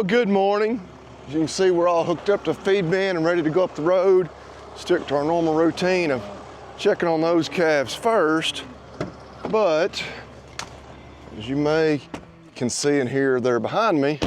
good morning. As you can see, we're all hooked up to feed bin and ready to go up the road. Stick to our normal routine of checking on those calves first. But as you can see and hear there behind me,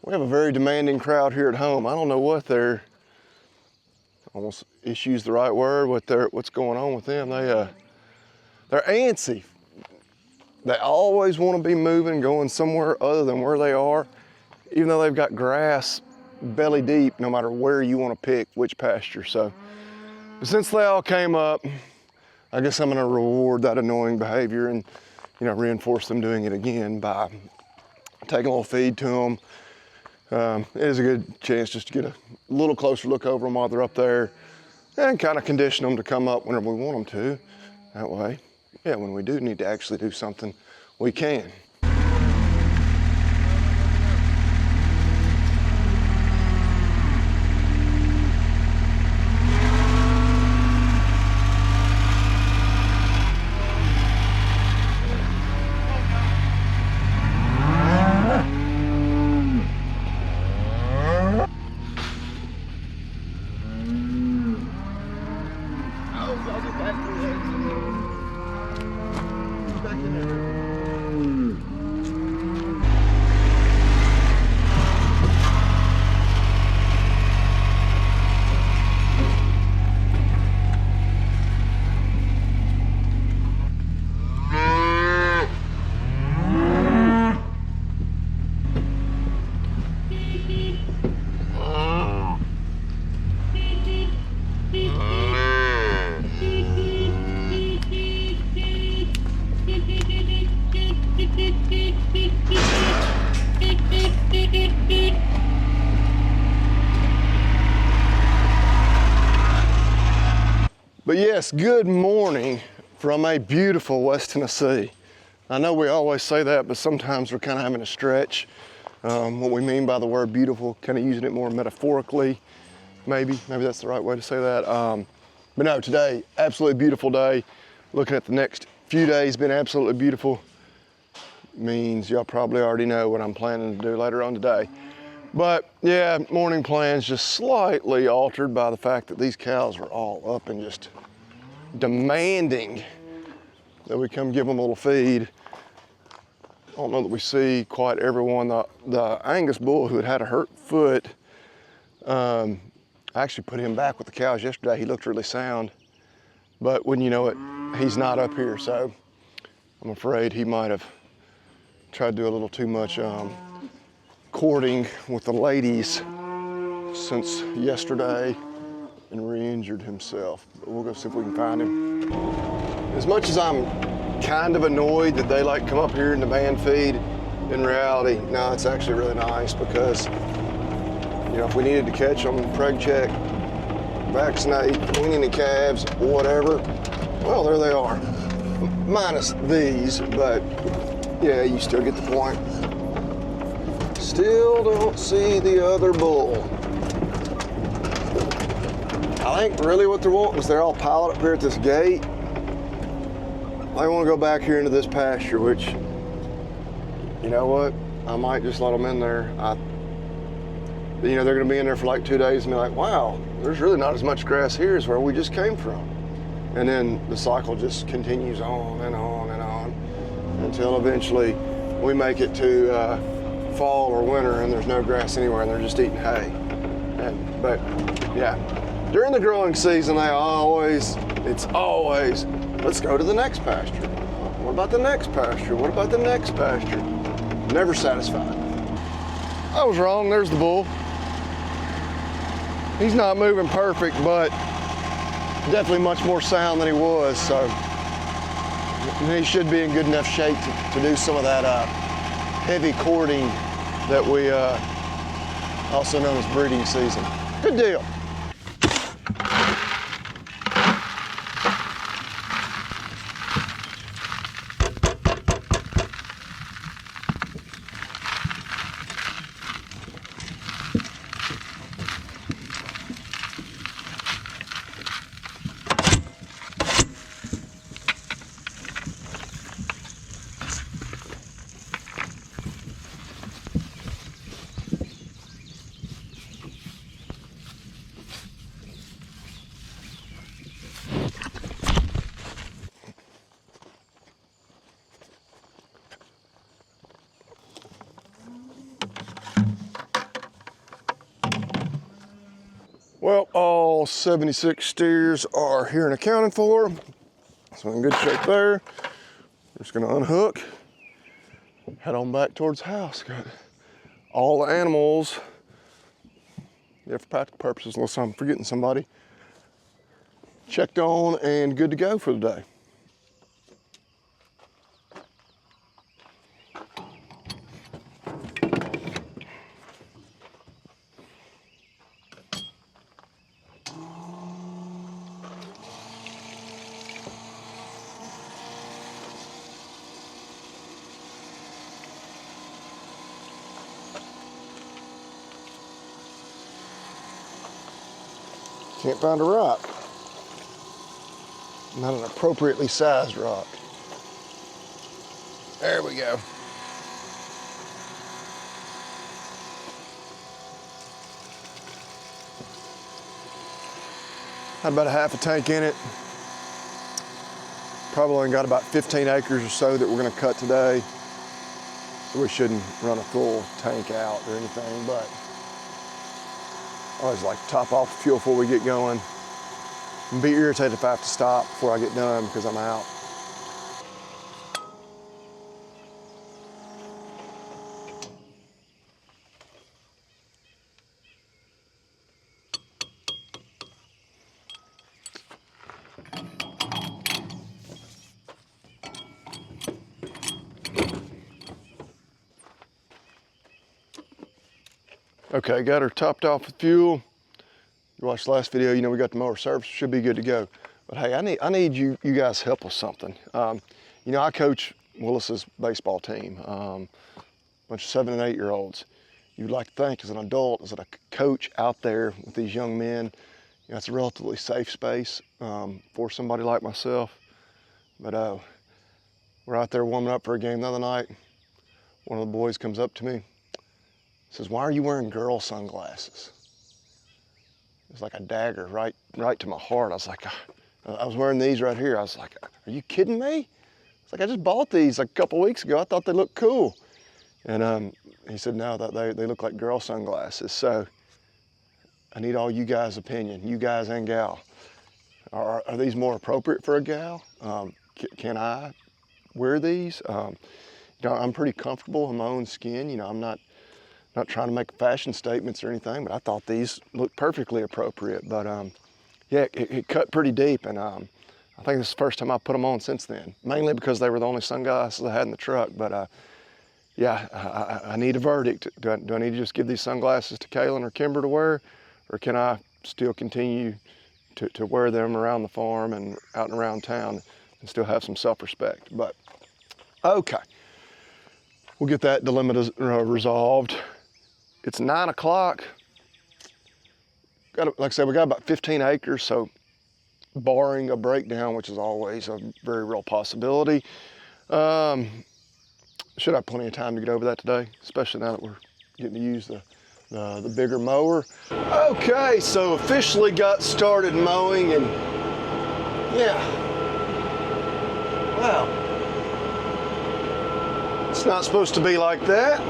we have a very demanding crowd here at home. I don't know what their almost issue's the right word, what's going on with them. They're antsy. They always want to be moving, going somewhere other than where they are, even though they've got grass belly deep, no matter where you want to pick which pasture. So, but since they all came up, I guess I'm going to reward that annoying behavior and, reinforce them doing it again by taking a little feed to them. It is a good chance just to get a little closer look over them while they're up there and kind of condition them to come up whenever we want them to. That way, when we do need to actually do something, we can. But yes, good morning from a beautiful West Tennessee. I know we always say that, but sometimes we're kind of having to stretch what we mean by the word beautiful, kind of using it more metaphorically. Maybe that's the right way to say that. But no, today, absolutely beautiful day. Looking at the next few days, been absolutely beautiful. Means y'all probably already know what I'm planning to do later on today. But yeah, morning plans just slightly altered by the fact that these cows are all up and just demanding that we come give them a little feed. I don't know that we see quite everyone. The Angus bull who had a hurt foot, I actually put him back with the cows yesterday. He looked really sound, but wouldn't you know it, he's not up here. So I'm afraid he might have tried to do a little too much courting with the ladies since yesterday and re-injured himself. But we'll go see if we can find him. As much as I'm kind of annoyed that they come up here and demand feed, in reality, no, it's actually really nice because, if we needed to catch them, preg check, vaccinate, wean any calves, whatever, well, there they are. Minus these, but yeah, you still get the point. Still don't see the other bull. I think really what they're wanting is they're all piled up here at this gate. They want to go back here into this pasture, which, you know what? I might just let them in there. They're going to be in there for 2 days and be like, wow, there's really not as much grass here as where we just came from. And then the cycle just continues on and on and on until eventually we make it to fall or winter and there's no grass anywhere and they're just eating hay. But yeah, during the growing season, it's always, let's go to the next pasture. What about the next pasture? What about the next pasture? Never satisfied. I was wrong, there's the bull. He's not moving perfect, but definitely much more sound than he was, so he should be in good enough shape to do some of that heavy courting that we also known as breeding season. Good deal. Well, all 76 steers are here and accounted for. So in good shape there. We're just gonna unhook, head on back towards the house. Got all the animals, yeah, for practical purposes, unless I'm forgetting somebody, checked on and good to go for the day. Can't find a rock. Not an appropriately sized rock. There we go. Had about a half a tank in it. Probably only got about 15 acres or so that we're gonna cut today. So we shouldn't run a full tank out or anything, but I always like to top off the fuel before we get going. And be irritated if I have to stop before I get done because I'm out. Okay, got her topped off with fuel. You watched the last video, you know we got the mower serviced, should be good to go. But hey, I need you guys help with something. You know, I coach Willis's baseball team, bunch of 7 and 8 year olds. You'd like to think as an adult, as a coach out there with these young men, you know, it's a relatively safe space for somebody like myself. But we're out there warming up for a game the other night. One of the boys comes up to me, says, "Why are you wearing girl sunglasses?" It's like a dagger right to my heart. I was like, I was wearing these right here. I was like, "Are you kidding me?" It's like, "I just bought these like a couple weeks ago. I thought they looked cool." And he said, "No, that they look like girl sunglasses." So I need all you guys' opinion, you guys and gal. Are these more appropriate for a gal? Can I wear these? You know, I'm pretty comfortable in my own skin. You know, I'm not trying to make fashion statements or anything, but I thought these looked perfectly appropriate. But yeah, it cut pretty deep, and I think this is the first time I put them on since then, mainly because they were the only sunglasses I had in the truck. But yeah, I need a verdict. Do I need to just give these sunglasses to Kaylin or Kimber to wear, or can I still continue to wear them around the farm and out and around town and still have some self-respect? But okay, we'll get that dilemma resolved. It's 9 o'clock. Like I said, we got about 15 acres, so barring a breakdown, which is always a very real possibility, should have plenty of time to get over that today, especially now that we're getting to use the bigger mower. Okay, so officially got started mowing, and yeah, wow. It's not supposed to be like that.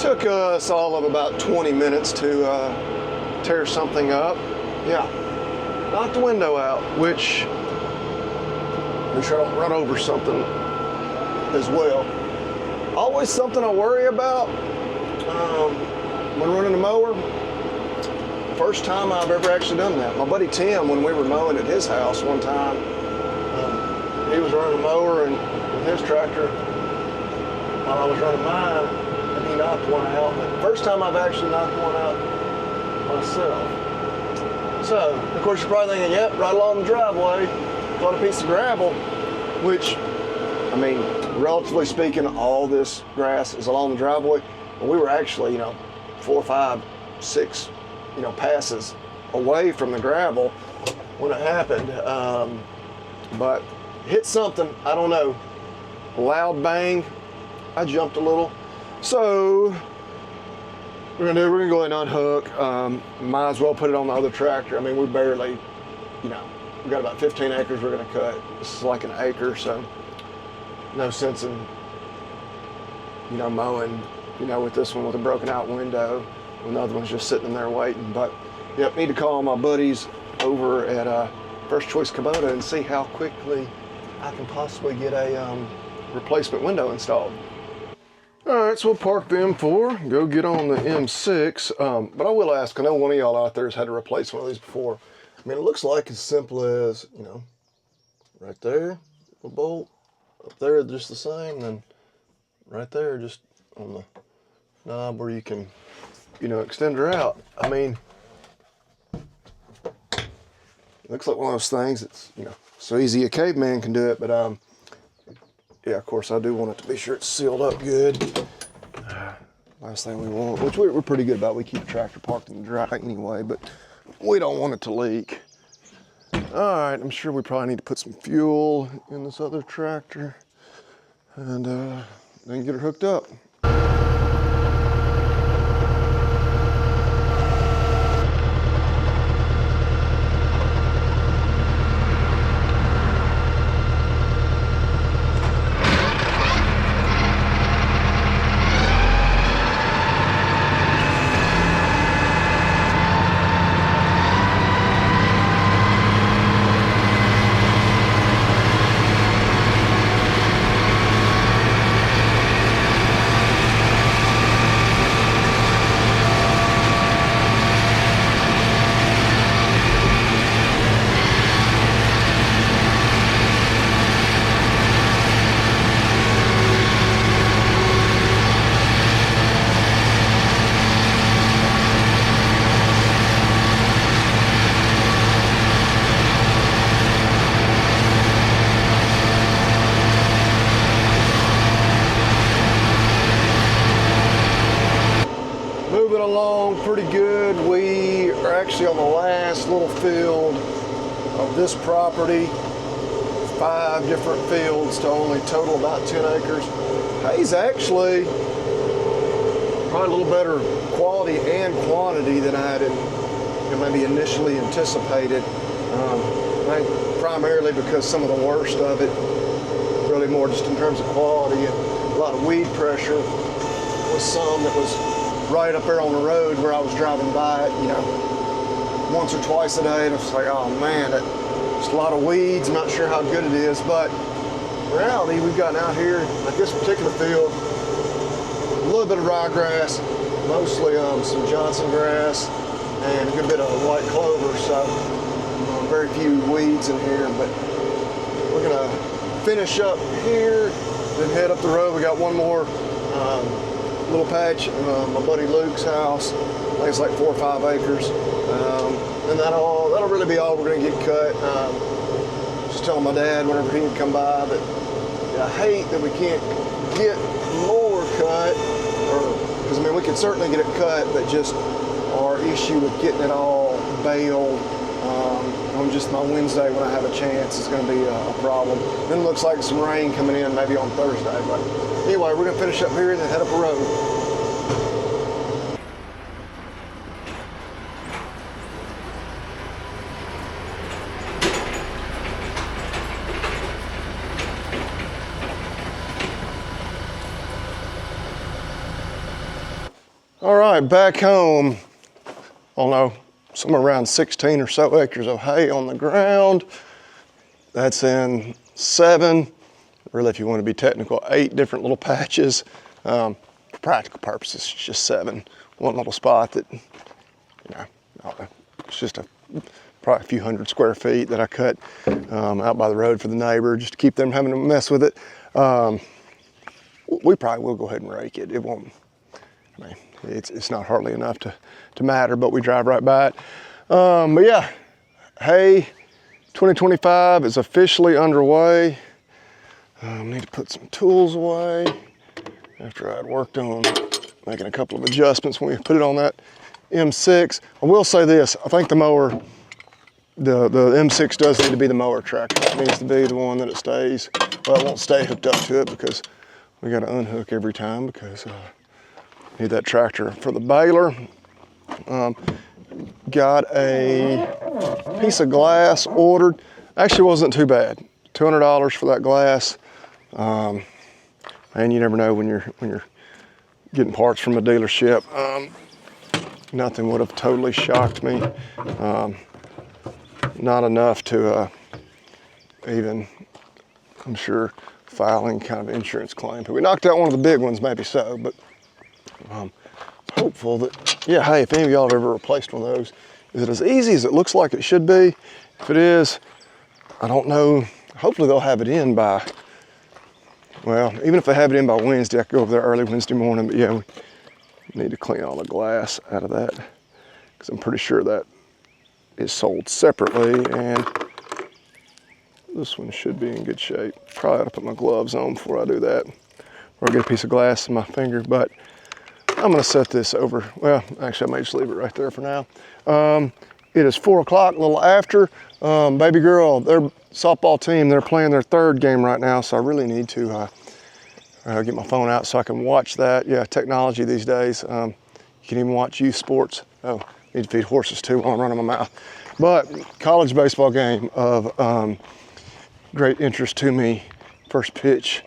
Took us all of about 20 minutes to tear something up. Yeah, knocked the window out, which make sure I don't run over something as well. Always something I worry about when running a mower. First time I've ever actually done that. My buddy Tim, when we were mowing at his house one time, he was running a mower and with his tractor while I was running mine. He knocked one out. First time I've actually knocked one out myself. So, of course, you're probably thinking, yep, right along the driveway, got a piece of gravel, which, I mean, relatively speaking, all this grass is along the driveway. But we were actually, you know, 4, 5, 6, you know, passes away from the gravel when it happened. But hit something, I don't know, loud bang. I jumped a little. So we're gonna go ahead and unhook. Might as well put it on the other tractor. I mean, we barely, you know, we got about 15 acres we're gonna cut. This is like an acre, so no sense in, you know, mowing, you know, with this one with a broken out window. and the other one's just sitting in there waiting. But yep, need to call my buddies over at First Choice Kubota and see how quickly I can possibly get a replacement window installed. All right, so we'll park the M4, go get on the M6. But I will ask, I know one of y'all out there has had to replace one of these before. I mean, it looks like as simple as, you know, right there, a bolt, up there just the same, and right there just on the knob where you can, you know, extend her out. I mean, it looks like one of those things that's, you know, so easy a caveman can do it, but yeah, of course I do want it to be sure it's sealed up good. Last thing we want, which we're pretty good about, we keep the tractor parked in the dry anyway, but we don't want it to leak. All right, I'm sure we probably need to put some fuel in this other tractor and then get her hooked up. Moving along pretty good. We are actually on the last little field of this property. 5 different fields to only total about 10 acres. Hay's actually probably a little better quality and quantity than I had maybe initially anticipated. I think primarily because some of the worst of it, really more just in terms of quality, and a lot of weed pressure was some that was right up there on the road where I was driving by it, you know, once or twice a day, and I was like, oh man, it's a lot of weeds. I'm not sure how good it is, but in reality, we've gotten out here, like this particular field, a little bit of ryegrass, mostly some Johnson grass, and a good bit of white clover, so very few weeds in here, but we're gonna finish up here, then head up the road. We got one more little patch, my buddy Luke's house. I think it's like 4 or 5 acres. And that'll really be all we're gonna get cut. Just telling my dad whenever he would come by that I hate that we can't get more cut, because I mean we could certainly get it cut, but just our issue with getting it all baled on just my Wednesday when I have a chance is going to be a problem. Then it looks like some rain coming in maybe on Thursday, but anyway, we're going to finish up here and then head up the road. All right, back home. Oh no, somewhere around 16 or so acres of hay on the ground. That's in 7, really if you want to be technical, 8 different little patches. For practical purposes, it's just 7. One little spot that, you know, it's just probably a few hundred square feet that I cut out by the road for the neighbor, just to keep them having to mess with it. We probably will go ahead and rake it. It won't, I mean, it's not hardly enough to matter, but we drive right by it. But yeah, hay 2025 is officially underway. Need to put some tools away after I'd worked on making a couple of adjustments when we put it on that M6. I will say this, I think the mower, the M6 does need to be the mower tractor. It needs to be the one that it stays. Well, it won't stay hooked up to it because we got to unhook every time because need that tractor for the baler. Got a piece of glass ordered. Actually wasn't too bad. $200 for that glass. And you never know when you're getting parts from a dealership. nothing would have totally shocked me. Not enough to even, I'm sure, filing kind of insurance claim. If we knocked out one of the big ones, maybe so, but hopeful that, yeah, hey, if any of y'all have ever replaced one of those, is it as easy as it looks like it should be? If it is, I don't know. Hopefully they'll have it in by, well, even if they have it in by Wednesday, I could go over there early Wednesday morning, but yeah, we need to clean all the glass out of that because I'm pretty sure that is sold separately, and this one should be in good shape. Probably ought to put my gloves on before I do that, or I get a piece of glass in my finger, but I'm gonna set this over. Well, actually I may just leave it right there for now. It is 4 o'clock, a little after. Baby girl, their softball team, they're playing their third game right now, so I really need to get my phone out so I can watch that. Yeah, technology these days. You can even watch youth sports. Oh, need to feed horses too while I'm running my mouth. But college baseball game of great interest to me. First pitch,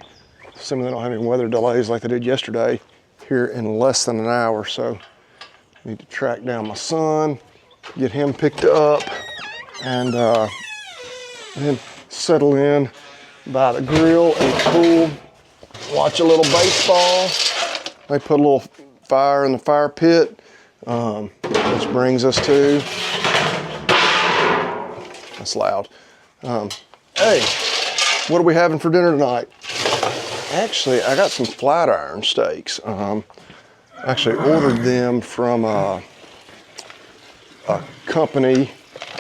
assuming they don't have any weather delays like they did yesterday, here in less than an hour. So I need to track down my son, get him picked up, and then settle in by the grill and pool, watch a little baseball. They put a little fire in the fire pit, which brings us to, that's loud. Hey, what are we having for dinner tonight? Actually, I got some flat iron steaks. Actually ordered them from a company,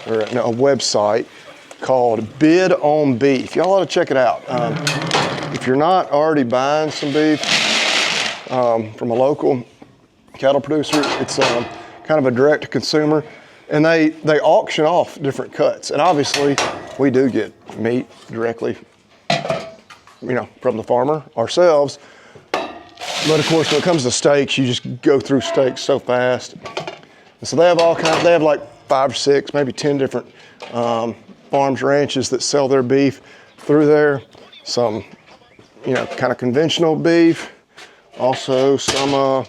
or no, a website called Bid on Beef. Y'all ought to check it out. If you're not already buying some beef from a local cattle producer, it's kind of a direct to consumer, and they auction off different cuts. And obviously we do get meat directly, you know, from the farmer ourselves. But of course, when it comes to steaks, you just go through steaks so fast. And so they have all kinds, they have like 5 or 6, maybe 10 different farms, ranches that sell their beef through there. Some, you know, kind of conventional beef. Also some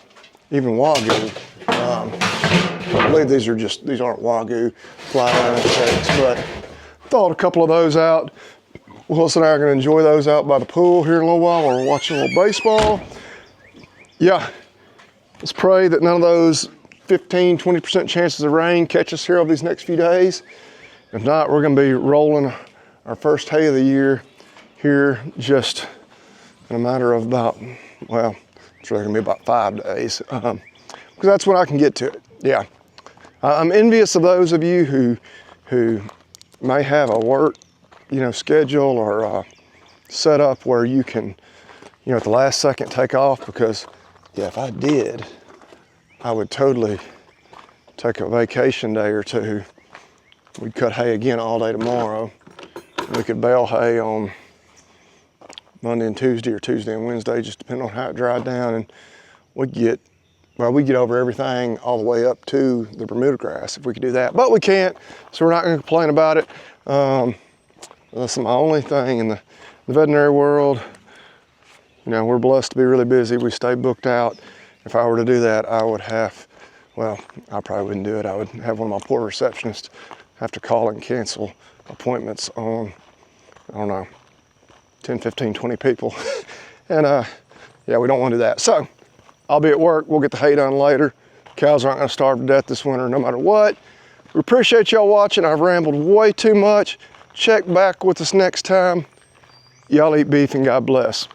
even Wagyu. I believe these aren't Wagyu flat iron steaks, but thawed a couple of those out. Willis and I are gonna enjoy those out by the pool here in a little while while we're watching a little baseball. Yeah, let's pray that none of those 15, 20% chances of rain catch us here over these next few days. If not, we're gonna be rolling our first hay of the year here just in a matter of about, well, it's really gonna be about 5 days, because that's when I can get to it. Yeah, I'm envious of those of you who may have a work, you know, schedule or set up where you can, you know, at the last second take off, because yeah, if I did, I would totally take a vacation day or two. We'd cut hay again all day tomorrow. We could bale hay on Monday and Tuesday, or Tuesday and Wednesday, just depending on how it dried down. And we'd get over everything all the way up to the Bermuda grass if we could do that. But we can't, so we're not gonna complain about it. That's my only thing in the veterinary world. You know, we're blessed to be really busy. We stay booked out. If I were to do that, I would have, well, I probably wouldn't do it. I would have one of my poor receptionists have to call and cancel appointments on, I don't know, 10, 15, 20 people. And yeah, we don't want to do that. So I'll be at work. We'll get the hay done later. Cows aren't gonna starve to death this winter no matter what. We appreciate y'all watching. I've rambled way too much. Check back with us next time. Y'all eat beef and God bless.